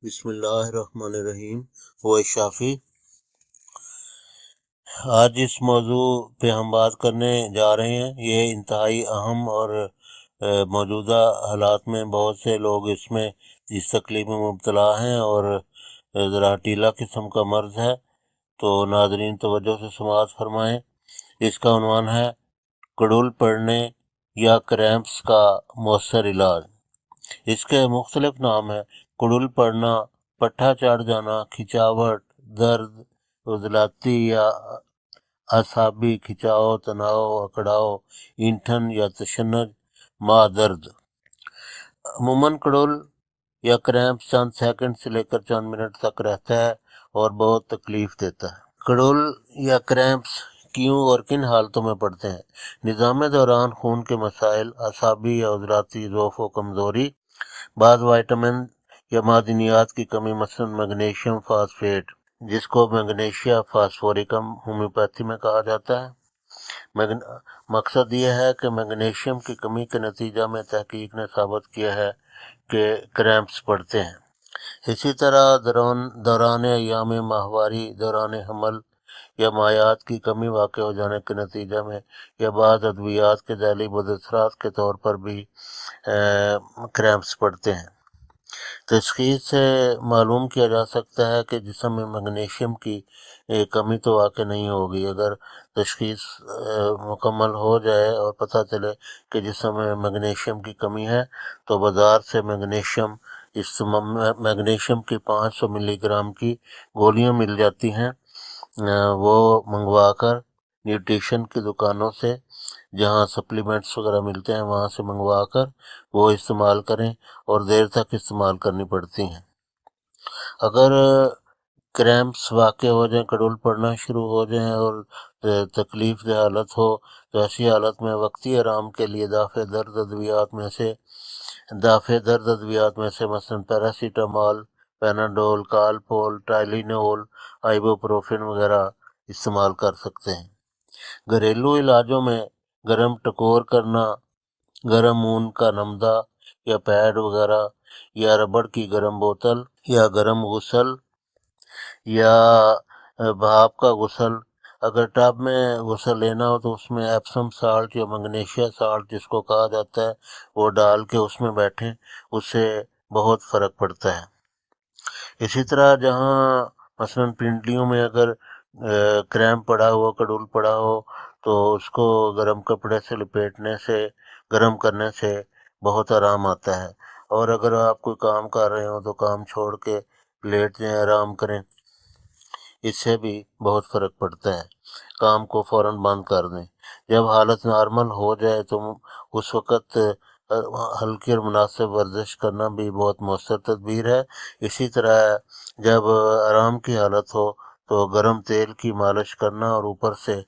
بسم اللہ الرحمن الرحیم و شافی۔ آج اس موضوع پہ ہم بات کرنے جا رہے ہیں۔ یہ انتہائی اہم اور موجودہ حالات میں بہت سے لوگ اس میں اس تکلیف میں مبتلا ہیں اور ذرا ٹیلا قسم کا مرض ہے، تو ناظرین توجہ سے سماعت فرمائیں۔ اس کا عنوان ہے کڑول پڑنے یا کریمپس کا مؤثر علاج۔ اس کے مختلف نام ہیں: کڑول پڑنا، پٹھا چڑھ جانا، کھچاوٹ، درد، عضلاتی یا اعصابی کھچاؤ، تناؤ، اکڑاؤ، اینٹھن یا تشنج ما درد۔ عموماً کڑول یا کریمپس چند سیکنڈ سے لے کر چند منٹ تک رہتا ہے اور بہت تکلیف دیتا ہے۔ کڑول یا کریمپس کیوں اور کن حالتوں میں پڑتے ہیں؟ نظام دوران خون کے مسائل، اعصابی یا عضلاتی ضعف و کمزوری، بعض وائٹامن یا معدنیات کی کمی مثلاً میگنیشیم فاسفیٹ، جس کو میگنیشیا فاسفورکم ہومیوپیتھی میں کہا جاتا ہے۔ مقصد یہ ہے کہ میگنیشیم کی کمی کے نتیجہ میں تحقیق نے ثابت کیا ہے کہ کریمپس پڑتے ہیں۔ اسی طرح دوران ایام ماہواری، دوران حمل یا مایعات کی کمی واقع ہو جانے کے نتیجہ میں یا بعض ادویات کے ذیلی بد اثرات کے طور پر بھی کریمپس پڑتے ہیں۔ تشخیص سے معلوم کیا جا سکتا ہے کہ جسم میں میگنیشیم کی کمی تو واقع نہیں ہوگی۔ اگر تشخیص مکمل ہو جائے اور پتہ چلے کہ جسم میں میگنیشیم کی کمی ہے تو بازار سے میگنیشیم کی 500 ملی گرام کی گولیاں مل جاتی ہیں، وہ منگوا کر نیوٹریشن کی دکانوں سے، جہاں سپلیمنٹس وغیرہ ملتے ہیں، وہاں سے منگوا کر وہ استعمال کریں اور دیر تک استعمال کرنی پڑتی ہیں۔ اگر کریمپس واقع ہو جائیں، کڑول پڑنا شروع ہو جائیں اور تکلیف دہ حالت ہو تو ایسی حالت میں وقتی آرام کے لیے دافع درد ادویات میں سے مثلاً پیراسیٹامول، پیناڈول، کالپول، ٹائلینول، آئیبوپروفین وغیرہ استعمال کر سکتے ہیں۔ گھریلو علاجوں میں گرم ٹکور کرنا، گرم اون کا نمدہ یا پیڈ وغیرہ، یا ربڑ کی گرم بوتل، یا گرم غسل یا بھاپ کا غسل۔ اگر ٹب میں غسل لینا ہو تو اس میں ایپسم سالٹ یا میگنیشیا سالٹ جس کو کہا جاتا ہے وہ ڈال کے اس میں بیٹھیں، اس سے بہت فرق پڑتا ہے۔ اسی طرح جہاں مثلاً پنڈلیوں میں اگر کریمپ پڑا ہو، کڑول پڑا ہو، تو اس کو گرم کپڑے سے لپیٹنے سے، گرم کرنے سے بہت آرام آتا ہے۔ اور اگر آپ کوئی کام کر رہے ہوں تو کام چھوڑ کے لیٹ جائیں، آرام کریں، اس سے بھی بہت فرق پڑتا ہے۔ کام کو فوراً بند کر دیں۔ جب حالت نارمل ہو جائے تو اس وقت ہلکی اور مناسب ورزش کرنا بھی بہت مؤثر تدبیر ہے۔ اسی طرح جب آرام کی حالت ہو تو گرم تیل کی مالش کرنا اور اوپر سے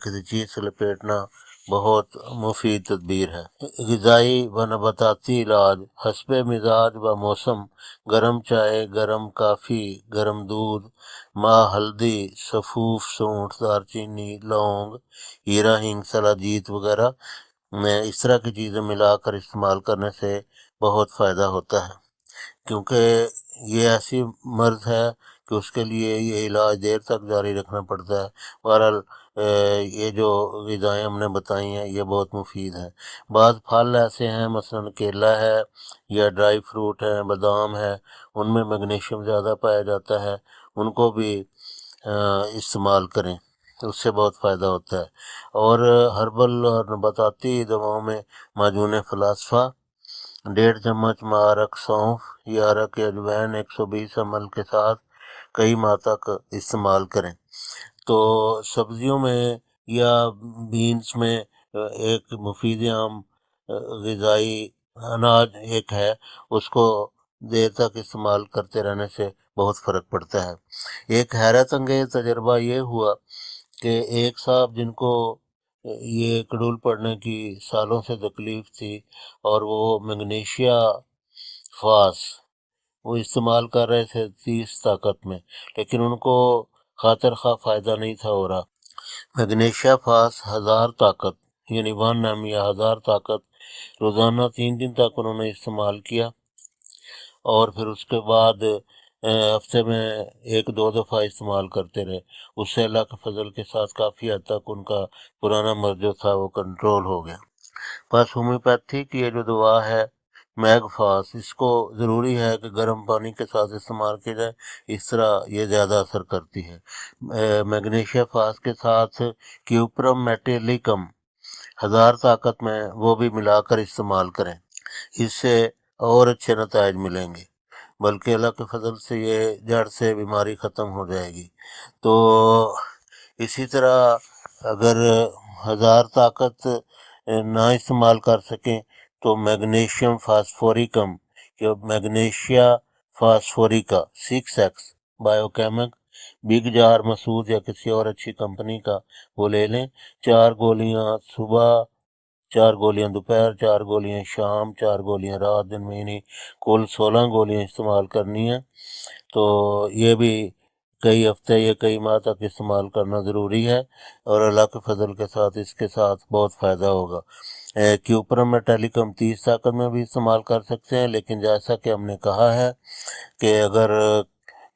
کسی چیز سے لپیٹنا بہت مفید تدبیر ہے۔ غذائی و نباتاتی علاج حسب مزاج و موسم: گرم چائے، گرم کافی، گرم دودھ، ماہ ہلدی، سفوف، سونٹھ، دارچینی، لونگ، ہیرا ہینگ، سلاجیت وغیرہ میں اس طرح کی چیزیں ملا کر استعمال کرنے سے بہت فائدہ ہوتا ہے، کیونکہ یہ ایسی مرض ہے کہ اس کے لیے یہ علاج دیر تک جاری رکھنا پڑتا ہے۔ بہرحال یہ جو غذائیں ہم نے بتائی ہیں یہ بہت مفید ہیں۔ بعض پھل ایسے ہیں مثلاً کیلا ہے یا ڈرائی فروٹ ہے، بادام ہے، ان میں میگنیشیم زیادہ پایا جاتا ہے، ان کو بھی استعمال کریں، اس سے بہت فائدہ ہوتا ہے۔ اور ہربل اور نباتاتی دواؤں میں معجون فلاسفہ 1.5 چمچ مارک سونف یا عرق اجوین 120 ml کے ساتھ کئی ماہ تک استعمال کریں۔ تو سبزیوں میں یا بینز میں ایک مفید عام غذائی اناج ایک ہے، اس کو دیر تک استعمال کرتے رہنے سے بہت فرق پڑتا ہے۔ ایک حیرت انگیز تجربہ یہ ہوا کہ ایک صاحب جن کو یہ کڑول پڑنے کی سالوں سے تکلیف تھی اور وہ میگنیشیا فاس وہ استعمال کر رہے تھے 30 طاقت میں، لیکن ان کو خاطر خواہ فائدہ نہیں تھا ہو رہا۔ میگنیشیا فاس 1000 طاقت یعنی 1 mg یا 1000 طاقت روزانہ 3 دن تک انہوں نے استعمال کیا اور پھر اس کے بعد ہفتے میں 1-2 دفعہ استعمال کرتے رہے، اس سے اللہ کے فضل کے ساتھ کافی حد تک ان کا پرانا مرض جو تھا وہ کنٹرول ہو گیا۔ بس ہومیوپیتھی کی یہ جو دوا ہے میگ فاس، اس کو ضروری ہے کہ گرم پانی کے ساتھ استعمال کیا جائے، اس طرح یہ زیادہ اثر کرتی ہے۔ میگنیشیا فاس کے ساتھ کیوپرم میٹیلیکم 1000 طاقت میں وہ بھی ملا کر استعمال کریں، اس سے اور اچھے نتائج ملیں گے، بلکہ اللہ کے فضل سے یہ جڑ سے بیماری ختم ہو جائے گی۔ تو اسی طرح اگر 1000 طاقت نہ استعمال کر سکیں تو میگنیشیم فاسفوریکم یا میگنیشیا فاسفوریکا 6X بایوکیمک بگ جار مسعود یا کسی اور اچھی کمپنی کا وہ لے لیں، 4 گولیاں صبح، 4 گولیاں دوپہر، 4 گولیاں شام، 4 گولیاں رات، دن میں، یعنی کل 16 گولیاں استعمال کرنی ہیں۔ تو یہ بھی کئی ہفتے یا کئی ماہ تک استعمال کرنا ضروری ہے، اور اللہ کے فضل کے ساتھ اس کے ساتھ بہت فائدہ ہوگا۔ کیوپرم میٹیلیکم 30 طاقت میں بھی استعمال کر سکتے ہیں، لیکن جیسا کہ ہم نے کہا ہے کہ اگر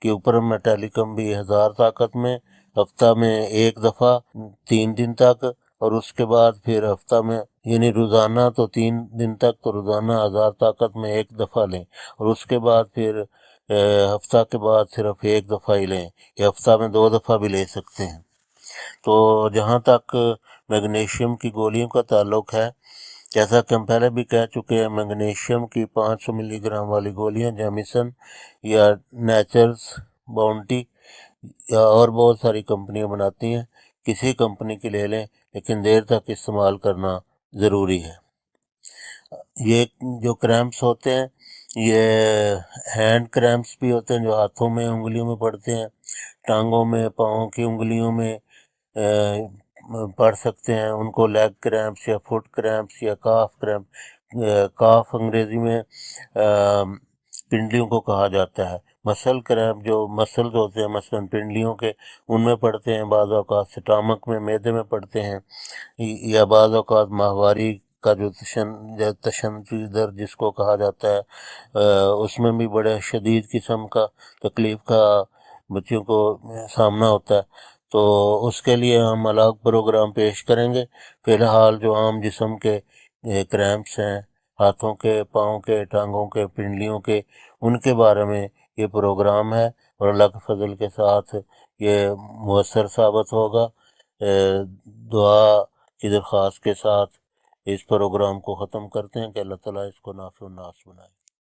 کیوپرم میٹیلیکم بھی 1000 طاقت میں ہفتہ میں 1 دفعہ 3 دن تک، اور اس کے بعد پھر ہفتہ میں یعنی روزانہ تو 3 دن تک، تو روزانہ 1000 طاقت میں 1 دفعہ لیں، اور اس کے بعد پھر ہفتہ کے بعد صرف 1 دفعہ ہی لیں، یا ہفتہ میں 2 دفعہ بھی لے سکتے ہیں۔ تو جہاں تک میگنیشیم کی گولیوں کا تعلق ہے، جیسا کہ ہم پہلے بھی کہہ چکے ہیں، میگنیشیم کی 500 ملی گرام والی گولیاں جیمیسن یا نیچرز باؤنٹی یا اور بہت ساری کمپنیاں بناتی ہیں، کسی کمپنی کی لے لیں، لیکن دیر تک استعمال کرنا ضروری ہے۔ یہ جو کریمپس ہوتے ہیں، یہ ہینڈ کریمپس بھی ہوتے ہیں جو ہاتھوں میں انگلیوں میں پڑتے ہیں، ٹانگوں میں، پاؤں کی انگلیوں میں پڑ سکتے ہیں، ان کو لیگ کریمپس یا فٹ کریمپس یا کاف کریمپ، کاف انگریزی میں پنڈلیوں کو کہا جاتا ہے، مسل کریمپ جو مسلز ہوتے ہیں مثلاً پنڈلیوں کے، ان میں پڑتے ہیں، بعض اوقات سٹامک میں، معدے میں پڑتے ہیں، یا بعض اوقات ماہواری کا جو تشنجی درد جس کو کہا جاتا ہے، اس میں بھی بڑے شدید قسم کا تکلیف کا بچوں کو سامنا ہوتا ہے، تو اس کے لیے ہم الگ پروگرام پیش کریں گے۔ فی الحال جو عام جسم کے کریمپس ہیں، ہاتھوں کے، پاؤں کے، ٹانگوں کے، پنڈلیوں کے، ان کے بارے میں یہ پروگرام ہے، اور اللہ کے فضل کے ساتھ یہ مؤثر ثابت ہوگا۔ دعا کی درخواست کے ساتھ اس پروگرام کو ختم کرتے ہیں کہ اللہ تعالیٰ اس کو نافع الناس بنائے۔